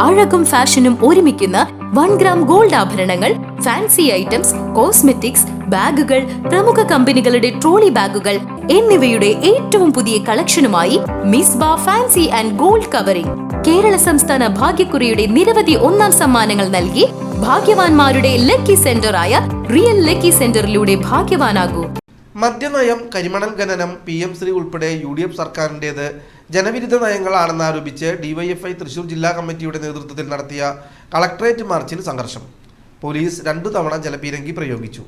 അഴകും ഫാഷനും ഒരുമിക്കുന്ന 1 gram gold ആഭരണങ്ങൾ, ഫാൻസി ഐറ്റംസ്, കോസ്മെറ്റിക്സ്, ബാഗുകൾ, പ്രമുഖ കമ്പനികളുടെ ട്രോളി ബാഗുകൾ എന്നിവയുടെ ഏറ്റവും പുതിയ കളക്ഷനുമായി Misba fancy and gold covering Kerala സംസ്ഥാന ഭാഗ്യക്കുറിയുടെ നിരവധി ഒന്നാം സമ്മാനങ്ങൾ നൽകി ഭാഗ്യവാന്മാരുടെ ലക്കി സെന്ററായ റിയൽ ലക്കി സെന്ററിലൂടെ ഭാഗ്യവാനാകൂ. മദ്യനയം, കരിമണൽ ഖനനം, PM-ശ്രീ ഉൾപ്പെടെ UDF സർക്കാരിൻ്റേത് ജനവിരുദ്ധ നയങ്ങളാണെന്ന് ആരോപിച്ച് DYFI തൃശൂർ ജില്ലാ കമ്മിറ്റിയുടെ നേതൃത്വത്തിൽ നടത്തിയ കളക്ടറേറ്റ് മാർച്ചിൽ സംഘർഷം. പോലീസ് 2 തവണ ജലപീരങ്കി പ്രയോഗിച്ചു.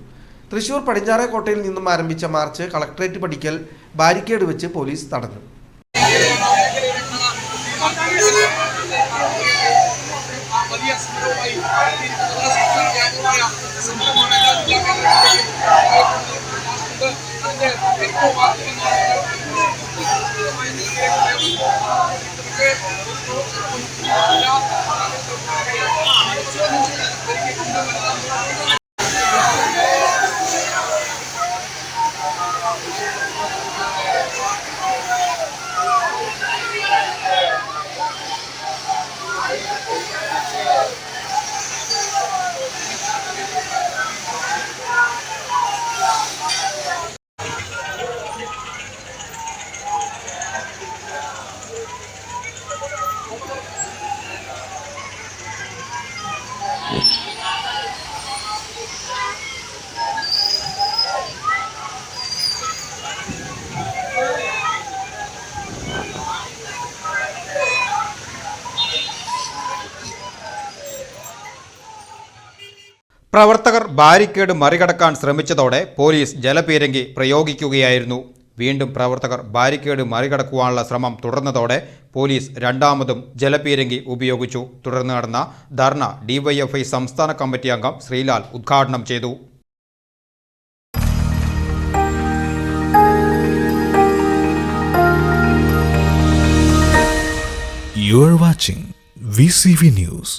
തൃശൂർ പടിഞ്ഞാറേക്കോട്ടയിൽ നിന്നും ആരംഭിച്ച മാർച്ച് കളക്ടറേറ്റ് പടിക്കൽ ബാരിക്കേഡ് വെച്ച് പോലീസ് തടഞ്ഞു. പ്രവർത്തകർ ബാരിക്കേഡ് മറികടക്കാൻ ശ്രമിച്ചതോടെ പോലീസ് ജലപീരങ്കി പ്രയോഗിക്കുകയായിരുന്നു. വീണ്ടും പ്രവർത്തകർ ബാരിക്കേഡ് മറികടക്കുവാനുള്ള ശ്രമം തുടർന്നതോടെ പോലീസ് രണ്ടാമതും ജലപീരങ്കി ഉപയോഗിച്ചു. തുടർന്ന് നടന്ന ധർണ DYFI സംസ്ഥാന കമ്മിറ്റി അംഗം ശ്രീലാൽ ഉദ്ഘാടനം ചെയ്തു. You are watching VCV News.